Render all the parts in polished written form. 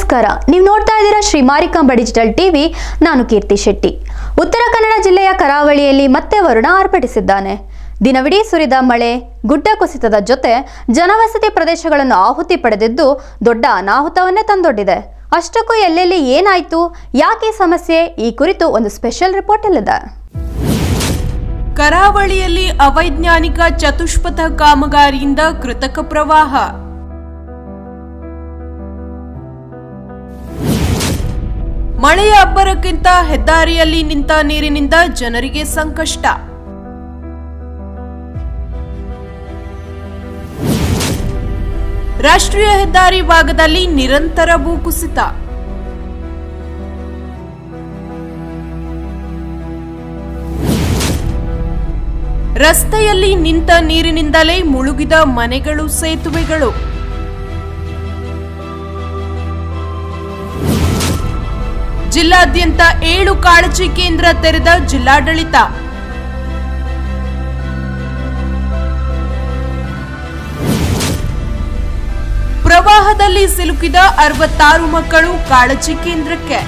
ನಮಸ್ಕಾರ, ನೀವು ನೋಡ್ತಾ ಇದ್ದೀರಾ ಶ್ರೀ ಮಾರಿಕಾಂಬಾ ಡಿಜಿಟಲ್ ಟಿವಿ. ನಾನು ಕೀರ್ತಿ ಶೆಟ್ಟಿ. ಉತ್ತರ ಕನ್ನಡ ಜಿಲ್ಲೆಯ ಕರಾವಳಿಯಲ್ಲಿ ಮತ್ತೆ ವರುಣ ಆರ್ಭಟಿಸಿದ್ದಾನೆ. ದಿನವಿಡೀ ಸುರಿದ ಮಳೆ, ಗುಡ್ಡ ಕುಸಿತದ ಜೊತೆ ಜನವಸತಿ ಪ್ರದೇಶಗಳನ್ನು ಆಹುತಿ ಪಡೆದಿದ್ದು ದೊಡ್ಡ ಅನಾಹುತವನ್ನೇ ತಂದೊಡ್ಡಿದೆ. ಅಷ್ಟಕ್ಕೂ ಎಲ್ಲೆಲ್ಲಿ ಏನಾಯ್ತು, ಯಾಕೆ ಸಮಸ್ಯೆ, ಈ ಕುರಿತು ಒಂದು ಸ್ಪೆಷಲ್ ರಿಪೋರ್ಟ್ ಇಲ್ಲಿದೆ. ಕರಾವಳಿಯಲ್ಲಿ ಅವೈಜ್ಞಾನಿಕ ಚತುಷ್ಪಥ ಕಾಮಗಾರಿಯಿಂದ ಕೃತಕ ಪ್ರವಾಹ. ಮಳೆಯ ಅಬ್ಬರಕ್ಕಿಂತ ಹೆದ್ದಾರಿಯಲ್ಲಿ ನಿಂತ ನೀರಿನಿಂದ ಜನರಿಗೆ ಸಂಕಷ್ಟ. ರಾಷ್ಟ್ರೀಯ ಹೆದ್ದಾರಿ ಭಾಗದಲ್ಲಿ ನಿರಂತರ ಭೂಕುಸಿತ. ರಸ್ತೆಯಲ್ಲಿ ನಿಂತ ನೀರಿನಿಂದಲೇ ಮುಳುಗಿದ ಮನೆಗಳು, ಸೇತುವೆಗಳು. ಜಿಲ್ಲಾದ್ಯಂತ 7 ಕಾಳಜಿ ಕೇಂದ್ರ ತೆರೆದ ಜಿಲ್ಲಾಡಳಿತ. ಪ್ರವಾಹದಲ್ಲಿ ಸಿಲುಕಿದ 66 ಮಕ್ಕಳು ಕಾಳಜಿ ಕೇಂದ್ರಕ್ಕೆ.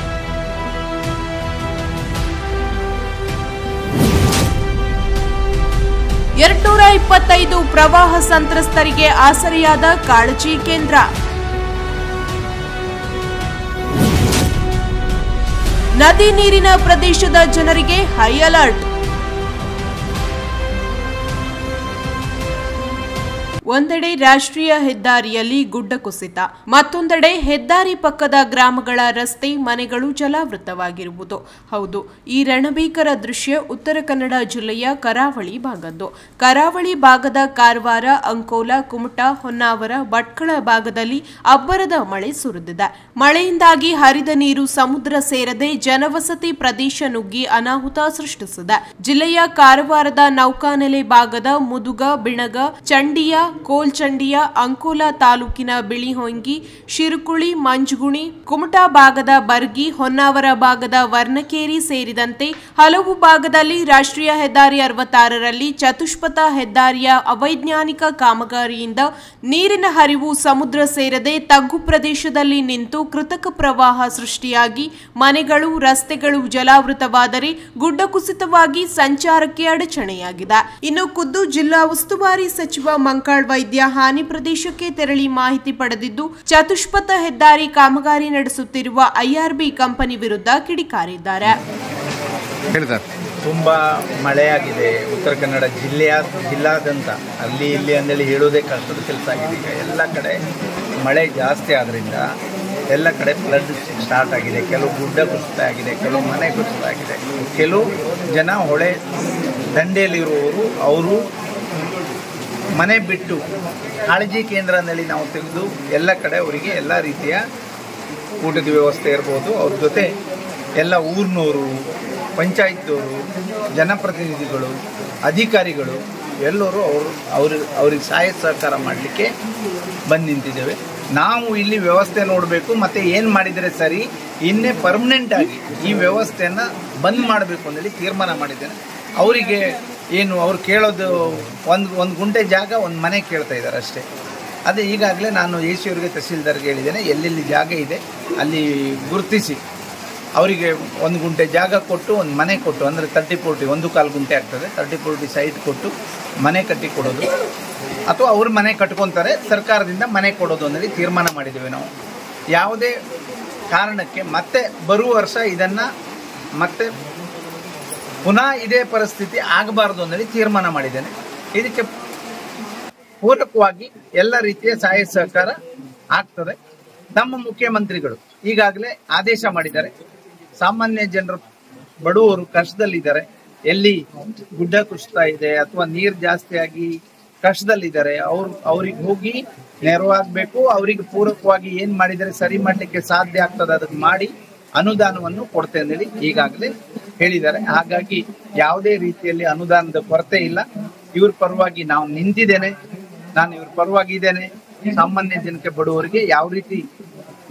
$225 ಪ್ರವಾಹ ಸಂತ್ರಸ್ತರಿಗೆ ಆಸರೆಯಾದ ಕಾಳಜಿ ಕೇಂದ್ರ. ನದಿ ನೀರಿನ ಪ್ರದೇಶದ ಜನರಿಗೆ ಹೈ ಅಲರ್ಟ್. ಒಂದೆಡೆ ರಾಷ್ಟ್ರೀಯ ಹೆದ್ದಾರಿಯಲ್ಲಿ ಗುಡ್ಡ ಕುಸಿತ, ಮತ್ತೊಂದೆಡೆ ಹೆದ್ದಾರಿ ಪಕ್ಕದ ಗ್ರಾಮಗಳ ರಸ್ತೆ, ಮನೆಗಳು ಜಲಾವೃತವಾಗಿರುವುದು. ಹೌದು, ಈ ರಣಭೀಕರ ದೃಶ್ಯ ಉತ್ತರ ಕನ್ನಡ ಜಿಲ್ಲೆಯ ಕರಾವಳಿ ಭಾಗದ್ದು. ಕರಾವಳಿ ಭಾಗದ ಕಾರವಾರ, ಅಂಕೋಲ, ಕುಮಟಾ, ಹೊನ್ನಾವರ, ಭಟ್ಕಳ ಭಾಗದಲ್ಲಿ ಅಬ್ಬರದ ಮಳೆ ಸುರಿದಿದೆ. ಮಳೆಯಿಂದಾಗಿ ಹರಿದ ನೀರು ಸಮುದ್ರ ಸೇರದೆ ಜನವಸತಿ ಪ್ರದೇಶ ನುಗ್ಗಿ ಅನಾಹುತ ಸೃಷ್ಟಿಸಿದೆ. ಜಿಲ್ಲೆಯ ಕಾರವಾರದ ನೌಕಾನೆಲೆ ಭಾಗದ ಮುದುಗ, ಬಿಣಗ, ಚಂಡಿಯ, ಕೋಲ್ಚಂಡಿಯ, ಅಂಕೋಲ ತಾಲೂಕಿನ ಬಿಳಿಹೊಂಗಿ, ಶಿರುಕುಳಿ, ಮಂಜಗುಣಿ, ಕುಮಟಾ ಭಾಗದ ಬರ್ಗಿ, ಹೊನ್ನಾವರ ಭಾಗದ ವರ್ಣಕೇರಿ ಸೇರಿದಂತೆ ಹಲವು ಭಾಗದಲ್ಲಿ ರಾಷ್ಟ್ರೀಯ ಹೆದ್ದಾರಿ 66ರಲ್ಲಿ ಚತುಷ್ಪಥ ಹೆದ್ದಾರಿಯ ಅವೈಜ್ಞಾನಿಕ ಕಾಮಗಾರಿಯಿಂದ ನೀರಿನ ಹರಿವು ಸಮುದ್ರ ಸೇರದೆ ತಗ್ಗು ಪ್ರದೇಶದಲ್ಲಿ ನಿಂತು ಕೃತಕ ಪ್ರವಾಹ ಸೃಷ್ಟಿಯಾಗಿ ಮನೆಗಳು, ರಸ್ತೆಗಳು ಜಲಾವೃತವಾದರೆ ಗುಡ್ಡ ಕುಸಿತವಾಗಿ ಸಂಚಾರಕ್ಕೆ ಅಡಚಣೆಯಾಗಿದೆ. ಇನ್ನು ಖುದ್ದು ಜಿಲ್ಲಾ ಉಸ್ತುವಾರಿ ಸಚಿವ ಮಂಕಾಳ್ ವೈದ್ಯ ಹಾನಿ ಪ್ರದೇಶಕ್ಕೆ ತೆರಳಿ ಮಾಹಿತಿ ಪಡೆದಿದ್ದು, ಚತುಷ್ಪಥ ಹೆದ್ದಾರಿ ಕಾಮಗಾರಿ ನಡೆಸುತ್ತಿರುವ IRB ಕಂಪನಿ ವಿರುದ್ಧ ಕಿಡಿಕಾರಿದ್ದಾರೆ. ತುಂಬಾ ಮಳೆಯಾಗಿದೆ ಉತ್ತರ ಕನ್ನಡ ಜಿಲ್ಲಾದ್ಯಂತ. ಅಲ್ಲಿ ಇಲ್ಲಿ ಅಂದೇಳಿ ಹೇಳೋದೇ ಕಷ್ಟದ ಕೆಲಸ ಆಗಿದೆ. ಈಗ ಎಲ್ಲ ಕಡೆ ಮಳೆ ಜಾಸ್ತಿ ಆದ್ರಿಂದ ಎಲ್ಲ ಕಡೆ ಫ್ಲಡ್ ಸ್ಟಾರ್ಟ್ ಆಗಿದೆ. ಕೆಲವು ಗುಡ್ಡ ಕುಸಿತ ಆಗಿದೆ, ಕೆಲವು ಮನೆ ಕುಸಿತ ಆಗಿದೆ. ಕೆಲವು ಜನ ಹೊಳೆ ದಂಡೆಯಲ್ಲಿರುವವರು ಅವರು ಮನೆ ಬಿಟ್ಟು ಕಾಳಜಿ ಕೇಂದ್ರ ಅಂದೇಳಿ ನಾವು ತೆಗೆದು ಎಲ್ಲ ಕಡೆ ಅವರಿಗೆ ಎಲ್ಲ ರೀತಿಯ ಊಟದ ವ್ಯವಸ್ಥೆ ಇರ್ಬೋದು. ಅವ್ರ ಜೊತೆ ಎಲ್ಲ ಊರಿನವರು, ಪಂಚಾಯತ್ನವರು, ಜನಪ್ರತಿನಿಧಿಗಳು, ಅಧಿಕಾರಿಗಳು ಎಲ್ಲರೂ ಅವ್ರಿಗೆ ಸಹಾಯ ಸಹಕಾರ ಮಾಡಲಿಕ್ಕೆ ಬಂದು ನಿಂತಿದ್ದೇವೆ. ನಾವು ಇಲ್ಲಿ ವ್ಯವಸ್ಥೆ ನೋಡಬೇಕು, ಮತ್ತು ಏನು ಮಾಡಿದರೆ ಸರಿ, ಇನ್ನೇ ಪರ್ಮನೆಂಟ್ ಆಗಿ ಈ ವ್ಯವಸ್ಥೆಯನ್ನು ಬಂದ್ ಮಾಡಬೇಕು ಅಂತೇಳಿ ತೀರ್ಮಾನ ಮಾಡಿದ್ದೇನೆ. ಅವರಿಗೆ ಏನು ಅವ್ರು ಕೇಳೋದು ಒಂದು ಗುಂಟೆ ಜಾಗ, ಒಂದು ಮನೆ ಕೇಳ್ತಾ ಇದ್ದಾರೆ ಅಷ್ಟೇ. ಅದೇ ಈಗಾಗಲೇ ನಾನು AC ಅವರಿಗೆ, ತಹಸೀಲ್ದಾರ್ಗೆ ಹೇಳಿದ್ದೇನೆ, ಎಲ್ಲೆಲ್ಲಿ ಜಾಗ ಇದೆ ಅಲ್ಲಿ ಗುರುತಿಸಿ ಅವರಿಗೆ 1 ಗುಂಟೆ ಜಾಗ ಕೊಟ್ಟು, ಒಂದು ಮನೆ ಕೊಟ್ಟು, ಅಂದರೆ 30-40 1/4 ಗುಂಟೆ ಆಗ್ತದೆ, 30-40 ಸೈಟ್ ಕೊಟ್ಟು ಮನೆ ಕಟ್ಟಿ ಕೊಡೋದು, ಅಥವಾ ಅವ್ರ ಮನೆ ಕಟ್ಕೊತಾರೆ, ಸರ್ಕಾರದಿಂದ ಮನೆ ಕೊಡೋದು ಅನ್ನೋದು ತೀರ್ಮಾನ ಮಾಡಿದ್ದೇವೆ ನಾವು. ಯಾವುದೇ ಕಾರಣಕ್ಕೆ ಮತ್ತೆ ಬರುವ ವರ್ಷ ಇದನ್ನು ಮತ್ತೆ ಪುನಃ ಇದೇ ಪರಿಸ್ಥಿತಿ ಆಗಬಾರ್ದು ಅನ್ನೋದು ತೀರ್ಮಾನ ಮಾಡಿದ್ದೇನೆ. ಇದಕ್ಕೆ ಪೂರಕವಾಗಿ ಎಲ್ಲ ರೀತಿಯ ಸಹಾಯ ಸಹಕಾರ ಆಗ್ತದೆ. ನಮ್ಮ ಮುಖ್ಯಮಂತ್ರಿಗಳು ಈಗಾಗಲೇ ಆದೇಶ ಮಾಡಿದ್ದಾರೆ. ಸಾಮಾನ್ಯ ಜನರು, ಬಡವರು ಕಷ್ಟದಲ್ಲಿದ್ದಾರೆ, ಎಲ್ಲಿ ಗುಡ್ಡ ಕುಸಿತ ಇದೆ ಅಥವಾ ನೀರು ಜಾಸ್ತಿಯಾಗಿ ಕಷ್ಟದಲ್ಲಿದ್ದಾರೆ, ಅವ್ರಿಗೆ ಹೋಗಿ ನೆರವಾಗಬೇಕು. ಅವರಿಗೆ ಪೂರಕವಾಗಿ ಏನು ಮಾಡಿದರೆ ಸರಿ ಮಾಡಲಿಕ್ಕೆ ಸಾಧ್ಯ ಆಗ್ತದೆ ಅದನ್ನು ಮಾಡಿ ಅನುದಾನವನ್ನು ಕೊಡ್ತೇವೆ ಅಂತೇಳಿ ಈಗಾಗಲೇ ಹೇಳಿದ್ದಾರೆ. ಹಾಗಾಗಿ ಯಾವುದೇ ರೀತಿಯಲ್ಲಿ ಅನುದಾನದ ಕೊರತೆ ಇಲ್ಲ. ಇವ್ರ ಪರವಾಗಿ ನಾವು ನಿಂತಿದ್ದೇನೆ, ನಾನು ಇವ್ರ ಪರವಾಗಿ ಇದ್ದೇನೆ. ಸಾಮಾನ್ಯ ಜನಕ್ಕೆ, ಬಡವರಿಗೆ ಯಾವ ರೀತಿ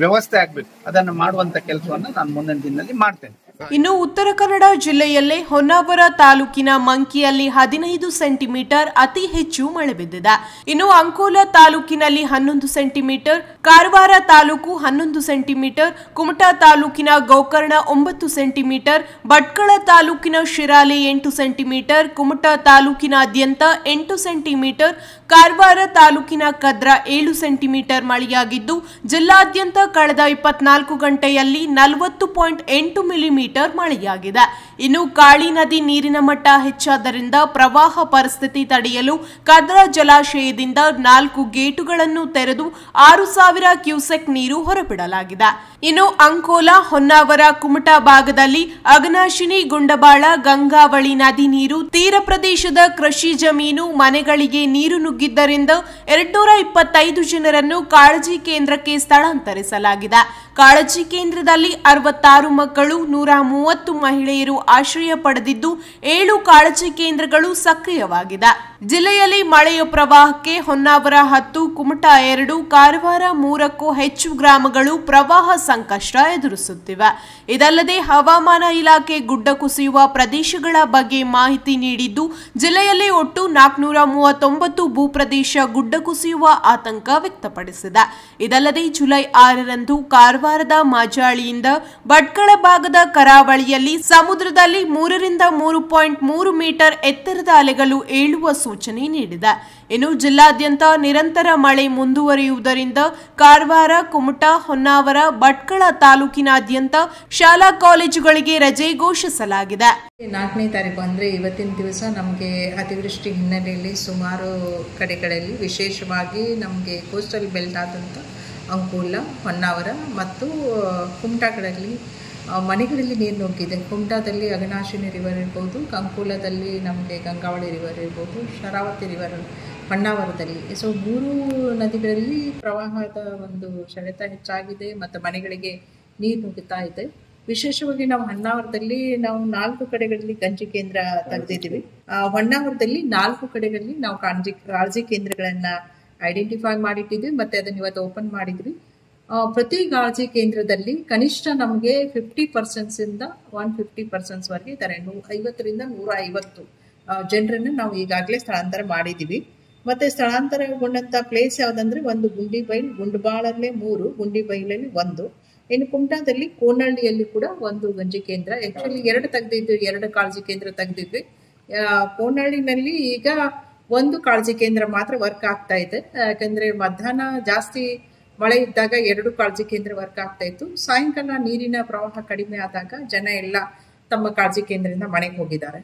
ವ್ಯವಸ್ಥೆ ಆಗಬೇಕು ಅದನ್ನು ಮಾಡುವಂಥ ಕೆಲಸವನ್ನು ನಾನು ಮುಂದಿನ ದಿನದಲ್ಲಿ ಮಾಡ್ತೇನೆ. ಇನ್ನು ಉತ್ತರ ಕನ್ನಡ ಜಿಲ್ಲೆಯಲ್ಲೇ ಹೊನ್ನಾವರ ತಾಲೂಕಿನ ಮಂಕಿಯಲ್ಲಿ 15 ಸೆಂಟಿಮೀಟರ್ ಅತಿ ಹೆಚ್ಚು ಮಳೆ ಬಿದ್ದಿದೆ. ಇನ್ನು ಅಂಕೋಲಾ ತಾಲೂಕಿನಲ್ಲಿ 11 ಸೆಂಟಿಮೀಟರ್, ಕಾರವಾರ ತಾಲೂಕು 11 ಸೆಂಟಿಮೀಟರ್, ಕುಮಟಾ ತಾಲೂಕಿನ ಗೋಕರ್ಣ 9 ಸೆಂಟಿಮೀಟರ್, ಭಟ್ಕಳ ತಾಲೂಕಿನ ಶಿರಾಲಿ 8 ಸೆಂಟಿಮೀಟರ್, ಕುಮಟಾ ತಾಲೂಕಿನಾದ್ಯಂತ 8 ಸೆಂಟಿಮೀಟರ್, ಕಾರವಾರ ತಾಲೂಕಿನ ಕದ್ರ 7 ಸೆಂಟಿಮೀಟರ್ ಮಳೆಯಾಗಿದ್ದು ಜಿಲ್ಲಾದ್ಯಂತ ಕಳೆದ 24 ಗಂಟೆಯಲ್ಲಿ 40.8 ಮಿಲಿಮೀಟರ್ ಮಳೆಯಾಗಿದೆ. ಇನ್ನು ಕಾಳಿ ನದಿ ನೀರಿನ ಮಟ್ಟ ಹೆಚ್ಚಾದ್ದರಿಂದ ಪ್ರವಾಹ ಪರಿಸ್ಥಿತಿ ತಡೆಯಲು ಕದ್ರಾ ಜಲಾಶಯದಿಂದ 4 ಗೇಟುಗಳನ್ನು ತೆರೆದು 6,000 ಕ್ಯೂಸೆಕ್ ನೀರು ಹೊರಬಿಡಲಾಗಿದೆ. ಇನ್ನು ಅಂಕೋಲಾ, ಹೊನ್ನಾವರ, ಕುಮಟಾ ಭಾಗದಲ್ಲಿ ಅಘನಾಶಿನಿ, ಗುಂಡಬಾಳ, ಗಂಗಾವಳಿ ನದಿ ನೀರು ತೀರ ಪ್ರದೇಶದ ಕೃಷಿ ಜಮೀನು, ಮನೆಗಳಿಗೆ ನೀರು ನುಗ್ಗಿದ್ದರಿಂದ 225 ಜನರನ್ನು ಕಾಳಜಿ ಕೇಂದ್ರಕ್ಕೆ ಸ್ಥಳಾಂತರಿಸಲಾಗಿದೆ. ಕಾಳಜಿ ಕೇಂದ್ರದಲ್ಲಿ 66 ಮಕ್ಕಳು, 130 ಮಹಿಳೆಯರು ಆಶ್ರಯ ಪಡೆದಿದ್ದು 7 ಕಾಳಜಿ ಕೇಂದ್ರಗಳು ಸಕ್ರಿಯವಾಗಿದೆ. ಜಿಲ್ಲೆಯಲ್ಲಿ ಮಳೆಯ ಪ್ರವಾಹಕ್ಕೆ ಹೊನ್ನಾವರ 10, ಕುಮಟಾ 2, ಕಾರವಾರ 3ಕ್ಕೂ ಹೆಚ್ಚು ಗ್ರಾಮಗಳು ಪ್ರವಾಹ ಸಂಕಷ್ಟ ಎದುರಿಸುತ್ತಿವೆ. ಇದಲ್ಲದೆ ಹವಾಮಾನ ಇಲಾಖೆ ಗುಡ್ಡ ಕುಸಿಯುವ ಪ್ರದೇಶಗಳ ಬಗ್ಗೆ ಮಾಹಿತಿ ನೀಡಿದ್ದು ಜಿಲ್ಲೆಯಲ್ಲಿ ಒಟ್ಟು 439 ಭೂಪ್ರದೇಶ ಗುಡ್ಡ ಕುಸಿಯುವ ಆತಂಕ ವ್ಯಕ್ತಪಡಿಸಿದೆ. ಇದಲ್ಲದೆ ಜುಲೈ 6ರಂದು ಕಾರವಾರದ ಮಾಜಾಳಿಯಿಂದ ಭಟ್ಕಳ ಭಾಗದ ಕರಾವಳಿಯಲ್ಲಿ ಸಮುದ್ರದಲ್ಲಿ 3 ರಿಂದ 3.3 ಮೀಟರ್ ಎತ್ತರದ ಅಲೆಗಳು ಏಳುವ ಸೂಚನೆ ನೀಡಿದೆ. ಇನ್ನು ಜಿಲ್ಲಾದ್ಯಂತ ನಿರಂತರ ಮಳೆ ಮುಂದುವರಿಯುವುದರಿಂದ ಕಾರವಾರ, ಕುಮಟಾ, ಹೊನ್ನಾವರ, ಭಟ್ಕಳ ತಾಲೂಕಿನಾದ್ಯಂತ ಶಾಲಾ ಕಾಲೇಜುಗಳಿಗೆ ರಜೆ ಘೋಷಿಸಲಾಗಿದೆ. 4ನೇ ತಾರೀಕು ಅಂದರೆ ಇವತ್ತಿನ ದಿವಸ ನಮಗೆ ಅತಿವೃಷ್ಟಿ ಹಿನ್ನೆಲೆಯಲ್ಲಿ ಸುಮಾರು ಕಡೆಗಳಲ್ಲಿ ವಿಶೇಷವಾಗಿ ನಮಗೆ ಕೋಸ್ಟಲ್ ಬೆಲ್ಟ್ ಆದಂಥ ಅಂಕೋಲಾ, ಹೊನ್ನಾವರ ಮತ್ತು ಕುಮಟಾಗಳಲ್ಲಿ ಮನೆಗಳಲ್ಲಿ ನೀರು ನುಗ್ಗಿದೆ. ಕುಮಟಾದಲ್ಲಿ ಅಘನಾಶಿನಿ ರಿವರ್ ಇರ್ಬೋದು, ಅಂಕೋಲಾದಲ್ಲಿ ನಮಗೆ ಗಂಗಾವಳಿ ರಿವರ್ ಇರ್ಬೋದು, ಶರಾವತಿ ರಿವರ್ ಹೊನ್ನಾವರದಲ್ಲಿ. ಸೊ 3 ನದಿಗಳಲ್ಲಿ ಪ್ರವಾಹದ ಒಂದು ಸೆಳೆತ ಹೆಚ್ಚಾಗಿದೆ ಮತ್ತು ಮನೆಗಳಿಗೆ ನೀರು ನುಗ್ಗುತ್ತಾ ಇದೆ. ವಿಶೇಷವಾಗಿ ನಾವು ಹೊನ್ನಾವರದಲ್ಲಿ 4 ಕಡೆಗಳಲ್ಲಿ ಗಂಜಿ ಕೇಂದ್ರ ತೆಗೆದಿದ್ದೀವಿ. ಹೊನ್ನಾವರದಲ್ಲಿ 4 ಕಡೆಗಳಲ್ಲಿ ನಾವು ಕಾಳಜಿ ಕೇಂದ್ರಗಳನ್ನು ಐಡೆಂಟಿಫೈ ಮಾಡಿಟ್ಟಿದ್ವಿ ಮತ್ತು ಅದನ್ನು ಇವತ್ತು ಓಪನ್ ಮಾಡಿದ್ವಿ. ಪ್ರತಿ ಕಾಳಜಿ ಕೇಂದ್ರದಲ್ಲಿ ಕನಿಷ್ಠ ನಮಗೆ 50% 150% ವರೆಗೆ ಇದ್ದಾರೆ. 50 ರಿಂದ 150 ಜನರನ್ನು ನಾವು ಈಗಾಗಲೇ ಸ್ಥಳಾಂತರ ಮಾಡಿದ್ದೀವಿ. ಮತ್ತೆ ಸ್ಥಳಾಂತರಗೊಂಡಂಥ ಪ್ಲೇಸ್ ಯಾವುದಂದ್ರೆ ಒಂದು ಗುಂಡಿಬೈಲ್, ಗುಂಡಬಾಳಲ್ಲೇ 3, ಗುಂಡಿಬೈಲಲ್ಲಿ 1. ಇನ್ನು ಕುಮಟಾದಲ್ಲಿ ಕೋನಹಳ್ಳಿಯಲ್ಲಿ ಕೂಡ 1 ಗಂಜಿ ಕೇಂದ್ರ. ಆಕ್ಚುಲಿ 2 ತೆಗೆದಿದ್ವಿ, 2 ಕಾಳಜಿ ಕೇಂದ್ರ ತೆಗೆದಿದ್ವಿ. ಕೋನಹಳ್ಳಿನಲ್ಲಿ ಈಗ 1 ಕಾಳಜಿ ಕೇಂದ್ರ ಮಾತ್ರ ವರ್ಕ್ ಆಗ್ತಾ ಇದೆ. ಯಾಕಂದ್ರೆ ಮಧ್ಯಾಹ್ನ ಜಾಸ್ತಿ ಮಳೆ ಇದ್ದಾಗ 2 ಕಾಳಜಿ ಕೇಂದ್ರ ವರ್ಕ್ ಆಗ್ತಾ ಇತ್ತು. ಸಾಯಂಕಾಲ ನೀರಿನ ಪ್ರವಾಹ ಕಡಿಮೆ ಆದಾಗ ಜನ ಎಲ್ಲ ತಮ್ಮ ಕಾಳಜಿ ಕೇಂದ್ರದಿಂದ ಮನೆಗೆ ಹೋಗಿದ್ದಾರೆ.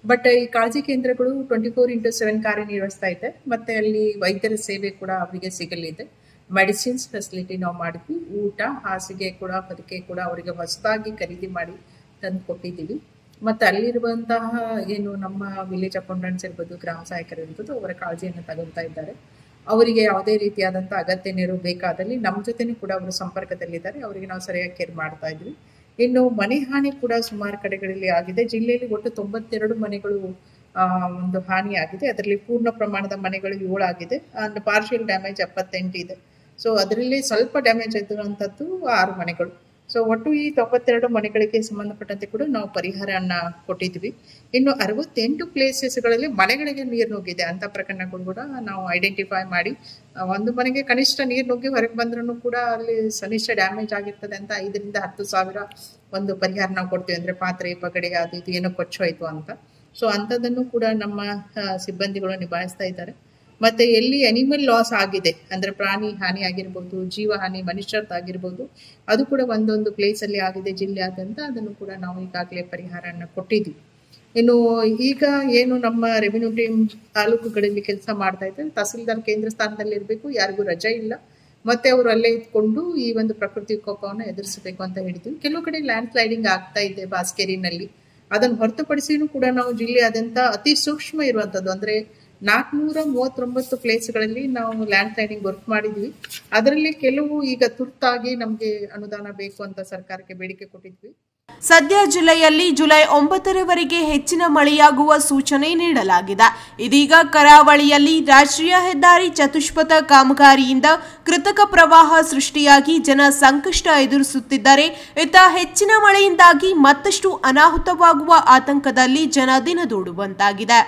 ಬಟ್ ಈ ಕಾಳಜಿ ಕೇಂದ್ರಗಳು 24x7 ಕಾರ್ಯನಿರ್ವಹಿಸ್ತಾ ಇದೆ. ಮತ್ತೆ ಅಲ್ಲಿ ವೈದ್ಯರ ಸೇವೆ ಕೂಡ ಅವರಿಗೆ ಸಿಗಲಿದೆ. ಮೆಡಿಸಿನ್ಸ್ ಫೆಸಿಲಿಟಿ ನಾವು ಮಾಡಿದ್ವಿ. ಊಟ, ಹಾಸಿಗೆ ಕೂಡ, ಹೊದಿಕೆ ಕೂಡ ಅವರಿಗೆ ಹೊಸದಾಗಿ ಖರೀದಿ ಮಾಡಿ ತಂದು ಕೊಟ್ಟಿದ್ದೀವಿ. ಮತ್ತು ಅಲ್ಲಿರುವಂತಹ ಏನು ನಮ್ಮ ವಿಲೇಜ್ ಅಕೌಂಟೆಂಟ್ಸ್ ಇರ್ಬೋದು, ಗ್ರಾಮ ಸಹಾಯಕರು ಇರ್ಬೋದು, ಅವರ ಕಾಳಜಿಯನ್ನು ತಗೊಳ್ತಾ ಇದ್ದಾರೆ. ಅವರಿಗೆ ಯಾವುದೇ ರೀತಿಯಾದಂಥ ಅಗತ್ಯ ನೆರವು ಬೇಕಾದಲ್ಲಿ ನಮ್ಮ ಜೊತೆನೂ ಕೂಡ ಅವರು ಸಂಪರ್ಕದಲ್ಲಿದ್ದಾರೆ. ಅವರಿಗೆ ನಾವು ಸರಿಯಾಗಿ ಕೇರ್ ಮಾಡ್ತಾ ಇದ್ವಿ. ಇನ್ನು ಮನೆ ಹಾನಿ ಕೂಡ ಸುಮಾರು ಕಡೆಗಳಲ್ಲಿ ಆಗಿದೆ. ಜಿಲ್ಲೆಯಲ್ಲಿ ಒಟ್ಟು 92 ಮನೆಗಳು ಒಂದು ಹಾನಿ ಆಗಿದೆ. ಅದರಲ್ಲಿ ಪೂರ್ಣ ಪ್ರಮಾಣದ ಮನೆಗಳು 7 ಆಗಿದೆ. ಪಾರ್ಷಿಯಲ್ ಡ್ಯಾಮೇಜ್ 78 ಇದೆ. ಸೊ ಅದರಲ್ಲಿ ಸ್ವಲ್ಪ ಡ್ಯಾಮೇಜ್ ಆಗಿರುವಂಥದ್ದು 6 ಮನೆಗಳು. ಸೊ ಒಟ್ಟು ಈ 92 ಮನೆಗಳಿಗೆ ಸಂಬಂಧಪಟ್ಟಂತೆ ಕೂಡ ನಾವು ಪರಿಹಾರನ ಕೊಟ್ಟಿದ್ವಿ. ಇನ್ನು 68 ಪ್ಲೇಸಸ್ಗಳಲ್ಲಿ ಮನೆಗಳಿಗೆ ನೀರು ನುಗ್ಗಿದೆ ಅಂತ ಪ್ರಕರಣಗಳು ಕೂಡ ನಾವು ಐಡೆಂಟಿಫೈ ಮಾಡಿ, ಒಂದು ಮನೆಗೆ ಕನಿಷ್ಠ ನೀರು ನುಗ್ಗಿ ಹೊರಗೆ ಬಂದ್ರೂ ಕೂಡ ಅಲ್ಲಿ ಕನಿಷ್ಠ ಡ್ಯಾಮೇಜ್ ಆಗಿರ್ತದೆ ಅಂತ 5 ರಿಂದ 10,000 ಒಂದು ಪರಿಹಾರ ನಾವು ಕೊಡ್ತೀವಿ. ಅಂದರೆ ಪಾತ್ರೆ, ಪಗಡೆ, ಅದು ಇದು ಏನೋ ಕೊಚ್ಚೋಯ್ತು ಅಂತ. ಸೊ ಅಂಥದ್ದನ್ನು ಕೂಡ ನಮ್ಮ ಸಿಬ್ಬಂದಿಗಳು ನಿಭಾಯಿಸ್ತಾ ಇದ್ದಾರೆ. ಮತ್ತೆ ಎಲ್ಲಿ ಅನಿಮಲ್ ಲಾಸ್ ಆಗಿದೆ, ಅಂದ್ರೆ ಪ್ರಾಣಿ ಹಾನಿ ಆಗಿರ್ಬೋದು, ಜೀವ ಹಾನಿ ಮನುಷ್ಯರದ್ದಾಗಿರ್ಬೋದು, ಅದು ಕೂಡ ಒಂದೊಂದು ಪ್ಲೇಸಲ್ಲಿ ಆಗಿದೆ ಜಿಲ್ಲೆಯಾದ್ಯಂತ. ಅದನ್ನು ಕೂಡ ನಾವು ಈಗಾಗಲೇ ಪರಿಹಾರನ ಕೊಟ್ಟಿದ್ವಿ. ಇನ್ನು ಈಗ ಏನು ನಮ್ಮ ರೆವಿನ್ಯೂ ಟೀಮ್ ತಾಲೂಕುಗಳಲ್ಲಿ ಕೆಲಸ ಮಾಡ್ತಾ ಇದ್ದಾರೆ, ತಹಸೀಲ್ದಾರ್ ಕೇಂದ್ರ ಸ್ಥಾನದಲ್ಲಿ ಇರಬೇಕು, ಯಾರಿಗೂ ರಜೆ ಇಲ್ಲ, ಮತ್ತೆ ಅವರು ಅಲ್ಲೇ ಇದ್ಕೊಂಡು ಈ ಒಂದು ಪ್ರಕೃತಿ ವಿಕೋಪವನ್ನು ಎದುರಿಸಬೇಕು ಅಂತ ಹೇಳಿದ್ವಿ. ಕೆಲವು ಕಡೆ ಲ್ಯಾಂಡ್ ಸ್ಲೈಡಿಂಗ್ ಆಗ್ತಾ ಇದೆ ಬಾಸ್ಕೇರಿನಲ್ಲಿ. ಅದನ್ನು ಹೊರತುಪಡಿಸಿನೂ ಕೂಡ ನಾವು ಜಿಲ್ಲೆಯಾದ್ಯಂತ ಅತಿ ಸೂಕ್ಷ್ಮ ಇರುವಂಥದ್ದು, ಅಂದ್ರೆ 439 ಪ್ಲೇಸ್ಗಳಲ್ಲಿ ನಾವು ಲ್ಯಾಂಡ್ ಟೈನಿಂಗ್ ವರ್ಕ್ ಮಾಡಿದ್ವಿ. ಅದರಲ್ಲಿ ಕೆಲವು ಈಗ ತುರ್ತಾಗಿ ನಮಗೆ ಅನುದಾನ ಬೇಕು ಅಂತ ಸರ್ಕಾರಕ್ಕೆ ಬೇಡಿಕೆ ಕೊಟ್ಟಿದ್ವಿ. ಸದ್ಯ ಜಿಲ್ಲೆಯಲ್ಲಿ ಜುಲೈ 9ರವರೆಗೆ ಹೆಚ್ಚಿನ ಮಳೆಯಾಗುವ ಸೂಚನೆ ನೀಡಲಾಗಿದೆ. ಇದೀಗ ಕರಾವಳಿಯಲ್ಲಿ ರಾಷ್ಟ್ರೀಯ ಹೆದ್ದಾರಿ ಚತುಷ್ಪಥ ಕಾಮಗಾರಿಯಿಂದ ಕೃತಕ ಪ್ರವಾಹ ಸೃಷ್ಟಿಯಾಗಿ ಜನ ಸಂಕಷ್ಟ ಎದುರಿಸುತ್ತಿದ್ದಾರೆ. ಇತ್ತ ಹೆಚ್ಚಿನ ಮಳೆಯಿಂದಾಗಿ ಮತ್ತಷ್ಟು ಅನಾಹುತವಾಗುವ ಆತಂಕದಲ್ಲಿ ಜನ ದಿನದೂಡುವಂತಾಗಿದೆ.